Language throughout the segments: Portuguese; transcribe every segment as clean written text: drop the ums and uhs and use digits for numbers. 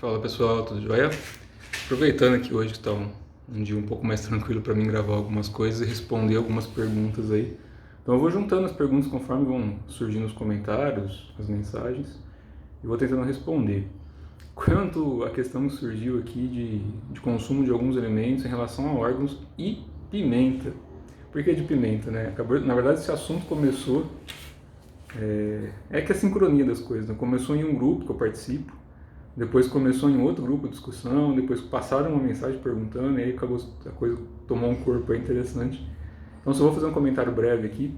Fala pessoal, tudo jóia? Aproveitando aqui hoje que está um dia um pouco mais tranquilo para mim gravar algumas coisas e responder algumas perguntas aí. Então eu vou juntando as perguntas conforme vão surgindo os comentários, as mensagens, e vou tentando responder. Quanto à questão que surgiu aqui de consumo de alguns alimentos em relação a órgãos e pimenta. Por que de pimenta, né? Na verdade esse assunto começou, que é a sincronia das coisas, né? Começou em um grupo que eu participo, depois começou em outro grupo de discussão, depois passaram uma mensagem perguntando, e aí acabou, a coisa tomou um corpo aí interessante. Então só vou fazer um comentário breve aqui.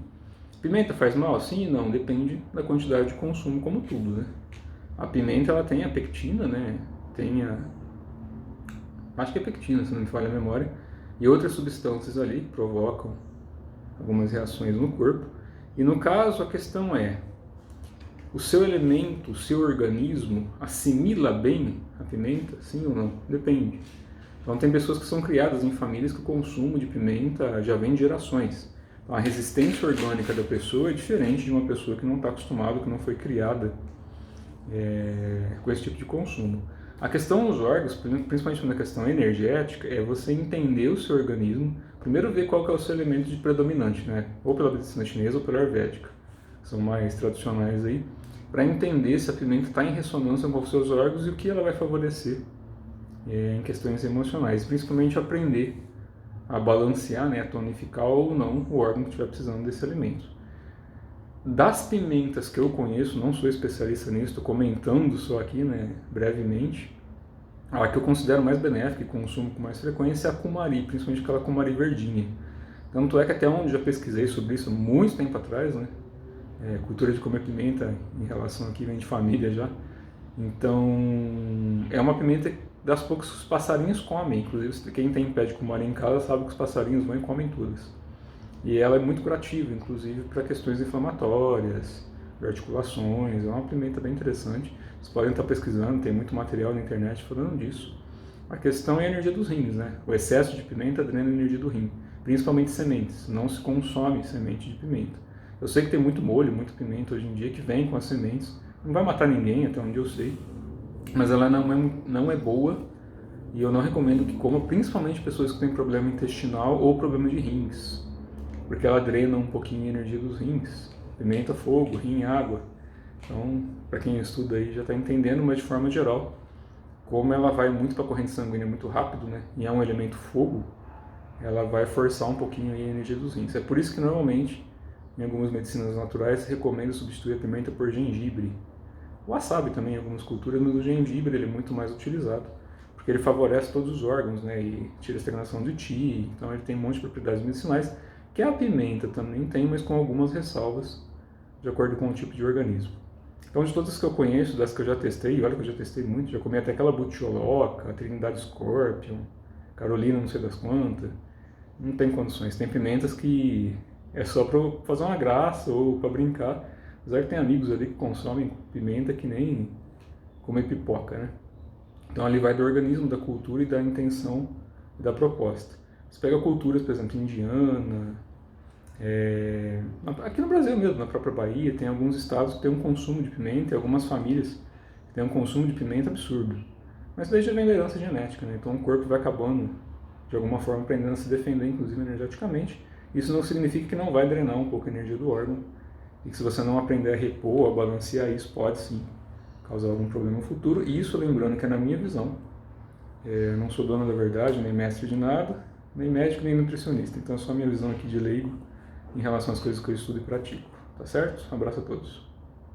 Pimenta faz mal? Sim e não, depende da quantidade de consumo, como tudo, né? A pimenta, ela tem a pectina, né? Acho que é pectina, se não me falha a memória, e outras substâncias ali que provocam algumas reações no corpo. E no caso, a questão é: o seu elemento, o seu organismo assimila bem a pimenta? Sim ou não? Depende. Então tem pessoas que são criadas em famílias que o consumo de pimenta já vem de gerações. Então, a resistência orgânica da pessoa é diferente de uma pessoa que não está acostumada, que não foi criada com esse tipo de consumo. A questão dos órgãos, principalmente na questão energética, é você entender o seu organismo, primeiro ver qual que é o seu elemento de predominante, né? Ou pela medicina chinesa ou pela ayurvédica, são mais tradicionais aí, para entender se a pimenta está em ressonância com os seus órgãos e o que ela vai favorecer em questões emocionais, principalmente aprender a balancear, né, a tonificar ou não o órgão que estiver precisando desse alimento. Das pimentas que eu conheço, não sou especialista nisso, estou comentando só aqui, né, brevemente, a que eu considero mais benéfica e consumo com mais frequência é a cumari, principalmente aquela cumari verdinha. Tanto é que até onde já pesquisei sobre isso muito tempo atrás, né, cultura de comer pimenta em relação aqui vem de família já. Então, é uma pimenta das poucas que os passarinhos comem. Inclusive, quem tem pé de cumari em casa sabe que os passarinhos vão e comem todas. E ela é muito curativa, inclusive para questões inflamatórias, de articulações. É uma pimenta bem interessante. Vocês podem estar pesquisando, tem muito material na internet falando disso. A questão é a energia dos rins, né? O excesso de pimenta drena a energia do rim, principalmente sementes. Não se consome semente de pimenta. Eu sei que tem muito molho, muito pimenta hoje em dia que vem com as sementes. Não vai matar ninguém, até onde eu sei. Mas ela não é boa e eu não recomendo que coma, principalmente pessoas que têm problema intestinal ou problema de rins, porque ela drena um pouquinho a energia dos rins. Pimenta, fogo, rim, água. Então, para quem estuda aí já está entendendo, mas de forma geral, como ela vai muito para a corrente sanguínea muito rápido, né, e é um elemento fogo, ela vai forçar um pouquinho aí a energia dos rins. É por isso que normalmente, em algumas medicinas naturais, se recomenda substituir a pimenta por gengibre. O wasabi também em algumas culturas, mas o gengibre ele é muito mais utilizado, porque ele favorece todos os órgãos, né, e tira a estagnação de qi, então ele tem um monte de propriedades medicinais, que a pimenta também tem, mas com algumas ressalvas, de acordo com o tipo de organismo. Então, de todas as que eu conheço, das que eu já testei, olha que eu já testei muito, já comi até aquela butioloca, a Trindade Scorpion, Carolina não sei das quantas, não tem condições. Tem pimentas que é só para fazer uma graça ou para brincar, apesar que tem amigos ali que consomem pimenta que nem comer pipoca, né? Então ali vai do organismo, da cultura e da intenção e da proposta. Você pega culturas, por exemplo, indiana, aqui no Brasil mesmo, na própria Bahia, tem alguns estados que têm um consumo de pimenta e algumas famílias que têm um consumo de pimenta absurdo. Mas daí já vem da herança genética, né? Então o corpo vai acabando, de alguma forma, aprendendo a se defender, inclusive energeticamente. Isso não significa que não vai drenar um pouco a energia do órgão, e que se você não aprender a repor, a balancear isso, pode sim causar algum problema no futuro. E isso lembrando que é na minha visão. Eu não sou dono da verdade, nem mestre de nada, nem médico, nem nutricionista. Então é só a minha visão aqui de leigo em relação às coisas que eu estudo e pratico. Tá certo? Um abraço a todos.